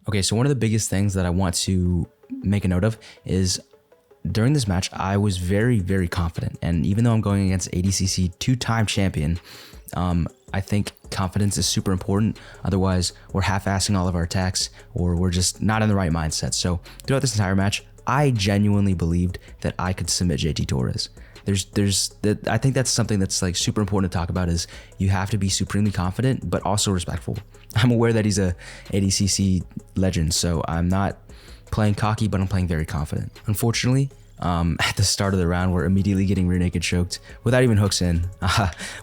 Okay, so one of the biggest things that I want to make a note of is during this match, I was very, very confident. And even though I'm going against ADCC two-time champion, I think confidence is super important. Otherwise, we're half-assing all of our attacks or we're just not in the right mindset. So throughout this entire match, I genuinely believed that I could submit JT Torres. I think that's something that's like super important to talk about is you have to be supremely confident, but also respectful. I'm aware that he's a ADCC legend, so I'm not playing cocky, but I'm playing very confident. Unfortunately, at the start of the round, we're immediately getting rear naked choked without even hooks in.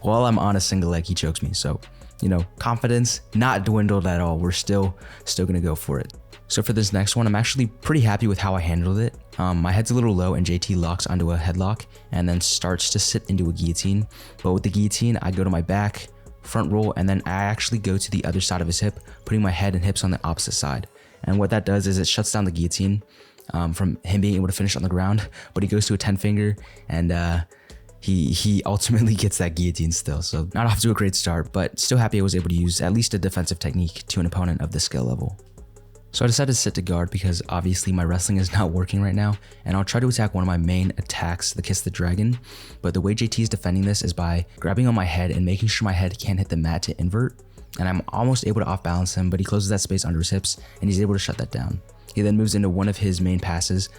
While I'm on a single leg, he chokes me. So, you know, confidence not dwindled at all. We're still gonna go for it. So for this next one, I'm actually pretty happy with how I handled it. My head's a little low and JT locks onto a headlock and then starts to sit into a guillotine. But with the guillotine, I go to my back, front roll, and then I actually go to the other side of his hip, putting my head and hips on the opposite side. And what that does is it shuts down the guillotine from him being able to finish on the ground, but he goes to a 10 finger and he ultimately gets that guillotine still. So not off to a great start, but still happy I was able to use at least a defensive technique to an opponent of this skill level. So I decided to sit to guard because obviously my wrestling is not working right now, and I'll try to attack one of my main attacks, the Kiss the Dragon. But the way JT is defending this is by grabbing on my head and making sure my head can't hit the mat to invert, and I'm almost able to off balance him, but he closes that space under his hips and he's able to shut that down. He then moves into one of his main passes.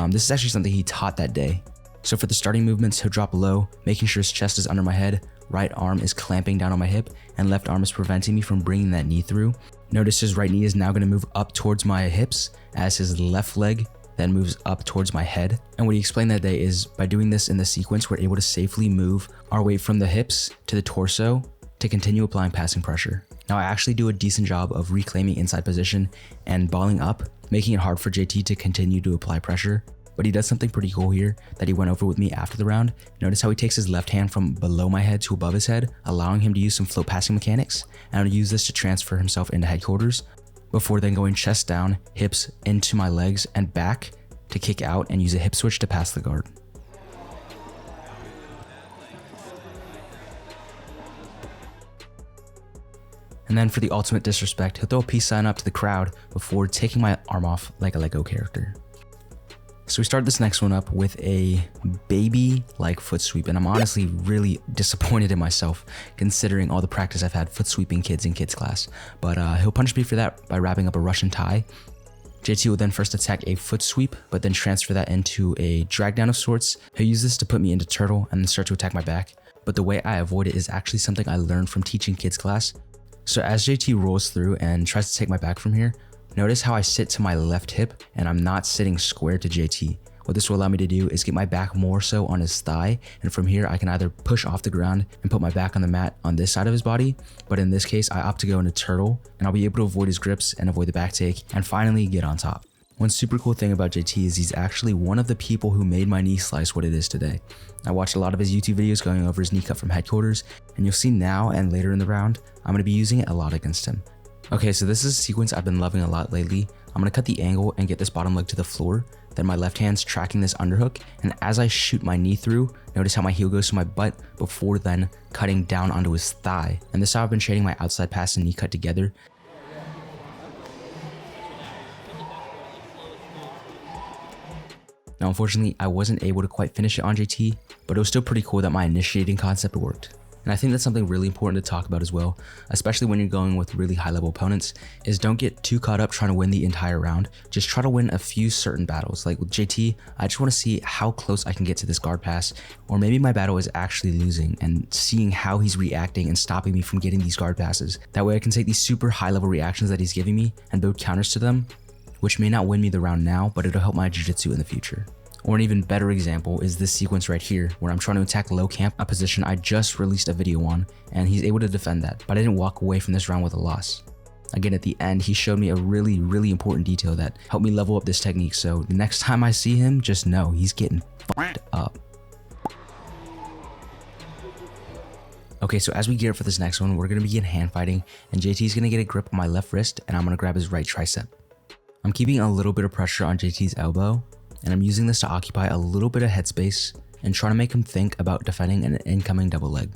This is actually something he taught that day. So for the starting movements, he'll drop low, making sure his chest is under my head, right arm is clamping down on my hip, and left arm is preventing me from bringing that knee through. Notice his right knee is now going to move up towards my hips as his left leg then moves up towards my head. And what he explained that day is by doing this in the sequence, we're able to safely move our weight from the hips to the torso to continue applying passing pressure. Now I actually do a decent job of reclaiming inside position and balling up, making it hard for JT to continue to apply pressure. But he does something pretty cool here that he went over with me after the round. Notice how he takes his left hand from below my head to above his head, allowing him to use some float passing mechanics, and I'll use this to transfer himself into headquarters, before then going chest down, hips into my legs and back to kick out and use a hip switch to pass the guard. And then for the ultimate disrespect, he'll throw a peace sign up to the crowd before taking my arm off like a Lego character. So we start this next one up with a baby-like foot sweep, and I'm honestly really disappointed in myself considering all the practice I've had foot sweeping kids in kids class. But he'll punish me for that by wrapping up a Russian tie. JT will then first attack a foot sweep, but then transfer that into a drag down of sorts. He'll use this to put me into turtle and then start to attack my back. But the way I avoid it is actually something I learned from teaching kids class. So as JT rolls through and tries to take my back from here, notice how I sit to my left hip and I'm not sitting square to JT. What this will allow me to do is get my back more so on his thigh, and from here I can either push off the ground and put my back on the mat on this side of his body, but in this case I opt to go into turtle and I'll be able to avoid his grips and avoid the back take and finally get on top. One super cool thing about JT is he's actually one of the people who made my knee slice what it is today. I watched a lot of his YouTube videos going over his knee cut from headquarters, and you'll see now and later in the round I'm going to be using it a lot against him. Okay, so this is a sequence I've been loving a lot lately. I'm going to cut the angle and get this bottom leg to the floor, then my left hand's tracking this underhook, and as I shoot my knee through, notice how my heel goes to my butt before then cutting down onto his thigh. And this is how I've been shading my outside pass and knee cut together. Now unfortunately, I wasn't able to quite finish it on JT, but it was still pretty cool that my initiating concept worked. And I think that's something really important to talk about as well, especially when you're going with really high level opponents, is don't get too caught up trying to win the entire round. Just try to win a few certain battles. Like with JT, I just want to see how close I can get to this guard pass, or maybe my battle is actually losing and seeing how he's reacting and stopping me from getting these guard passes. That way I can take these super high level reactions that he's giving me and build counters to them, which may not win me the round now, but it'll help my jiu-jitsu in the future. Or an even better example is this sequence right here, where I'm trying to attack low camp, a position I just released a video on, and he's able to defend that, but I didn't walk away from this round with a loss. Again, at the end, he showed me a really important detail that helped me level up this technique, so the next time I see him, just know he's getting fucked up. Okay, so as we gear up for this next one, we're going to begin hand fighting, and JT's going to get a grip on my left wrist, and I'm going to grab his right tricep. I'm keeping a little bit of pressure on JT's elbow, and I'm using this to occupy a little bit of headspace and try to make him think about defending an incoming double leg.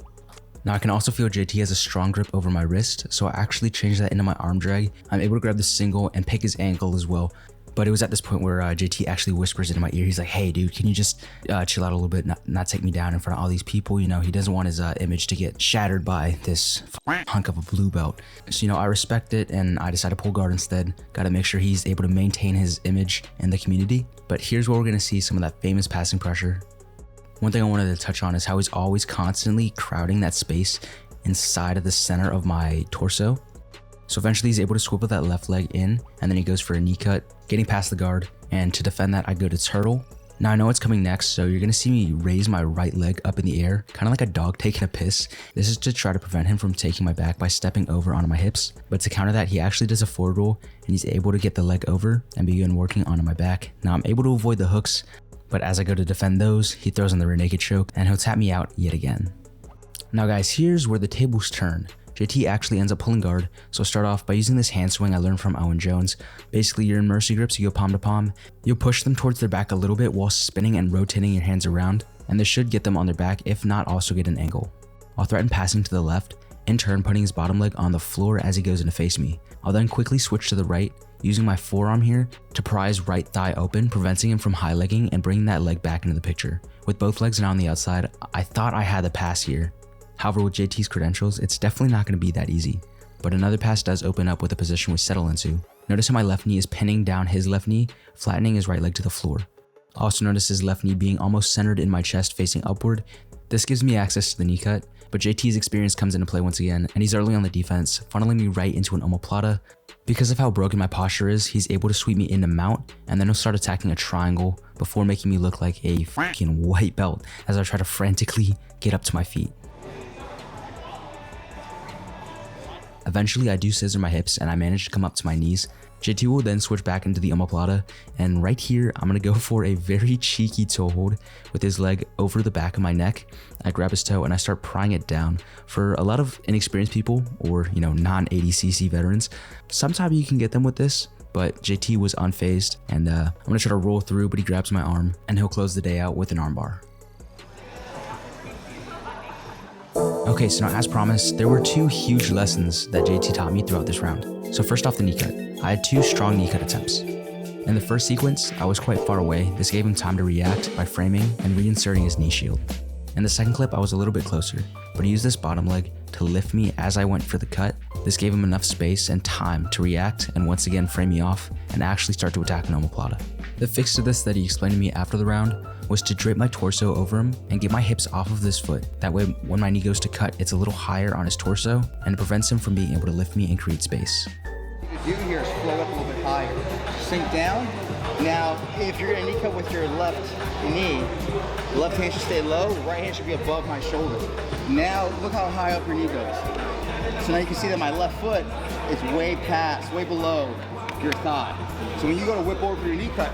Now I can also feel JT has a strong grip over my wrist, so I actually changed that into my arm drag. I'm able to grab the single and pick his ankle as well. But it was at this point where JT actually whispers into my ear. He's like, hey dude, can you just chill out a little bit, not take me down in front of all these people? You know, he doesn't want his image to get shattered by this hunk of a blue belt. So, you know, I respect it and I decide to pull guard instead. Gotta make sure he's able to maintain his image in the community. But here's where we're gonna see some of that famous passing pressure. One thing I wanted to touch on is how he's always constantly crowding that space inside of the center of my torso. So eventually he's able to swivel that left leg in, and then he goes for a knee cut, getting past the guard. And to defend that, I go to turtle. Now I know what's coming next, so you're gonna see me raise my right leg up in the air, kind of like a dog taking a piss. This is to try to prevent him from taking my back by stepping over onto my hips. But to counter that, he actually does a forward roll, and he's able to get the leg over and begin working onto my back. Now I'm able to avoid the hooks, but as I go to defend those, he throws in the rear naked choke, and he'll tap me out yet again. Now guys, here's where the tables turn. JT actually ends up pulling guard, so start off by using this hand swing I learned from Owen Jones. Basically, you're in mercy grips, you go palm to palm. You'll push them towards their back a little bit while spinning and rotating your hands around, and this should get them on their back, if not also get an angle. I'll threaten passing to the left, in turn putting his bottom leg on the floor as he goes in to face me. I'll then quickly switch to the right, using my forearm here to pry his right thigh open, preventing him from high legging and bringing that leg back into the picture. With both legs now on the outside, I thought I had the pass here. However, with JT's credentials, it's definitely not going to be that easy. But another pass does open up with a position we settle into. Notice how my left knee is pinning down his left knee, flattening his right leg to the floor. Also notice his left knee being almost centered in my chest facing upward. This gives me access to the knee cut, but JT's experience comes into play once again, and he's early on the defense, funneling me right into an omoplata. Because of how broken my posture is, he's able to sweep me into mount, and then he'll start attacking a triangle before making me look like a freaking white belt as I try to frantically get up to my feet. Eventually, I do scissor my hips and I manage to come up to my knees. JT will then switch back into the omoplata, and right here, I'm gonna go for a very cheeky toe hold with his leg over the back of my neck. I grab his toe and I start prying it down. For a lot of inexperienced people or, you know, non-80cc veterans, sometimes you can get them with this, but JT was unfazed, and I'm gonna try to roll through, but he grabs my arm and he'll close the day out with an armbar. Okay, so now as promised, there were two huge lessons that JT taught me throughout this round. So first off, the knee cut. I had two strong knee cut attempts. In the first sequence, I was quite far away. This gave him time to react by framing and reinserting his knee shield. In the second clip, I was a little bit closer, but he used this bottom leg to lift me as I went for the cut. This gave him enough space and time to react and once again frame me off and actually start to attack an omoplata. The fix to this that he explained to me after the round was to drape my torso over him and get my hips off of this foot. That way, when my knee goes to cut, it's a little higher on his torso and it prevents him from being able to lift me and create space. What you do here is float up a little bit higher. Sink down. Now, if you're gonna knee cut with your left knee, the left hand should stay low, the right hand should be above my shoulder. Now, look how high up your knee goes. So now you can see that my left foot is way below your thigh. So when you go to whip over for your knee cut,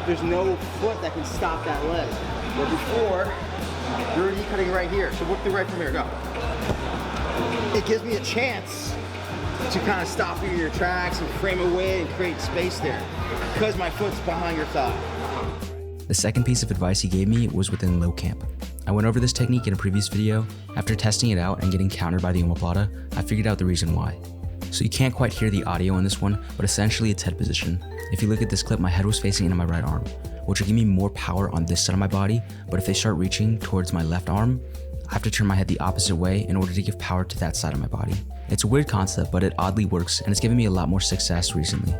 there's no foot that can stop that leg. But before, you're knee cutting right here. So whip through right from here, go. It gives me a chance to kind of stop you in your tracks and frame away and create space there because my foot's behind your thigh. The second piece of advice he gave me was within low camp. I went over this technique in a previous video. After testing it out and getting countered by the omoplata, I figured out the reason why. So you can't quite hear the audio in this one, but essentially it's head position. If you look at this clip, my head was facing into my right arm, which will give me more power on this side of my body, but if they start reaching towards my left arm, I have to turn my head the opposite way in order to give power to that side of my body. It's a weird concept, but it oddly works, and it's given me a lot more success recently.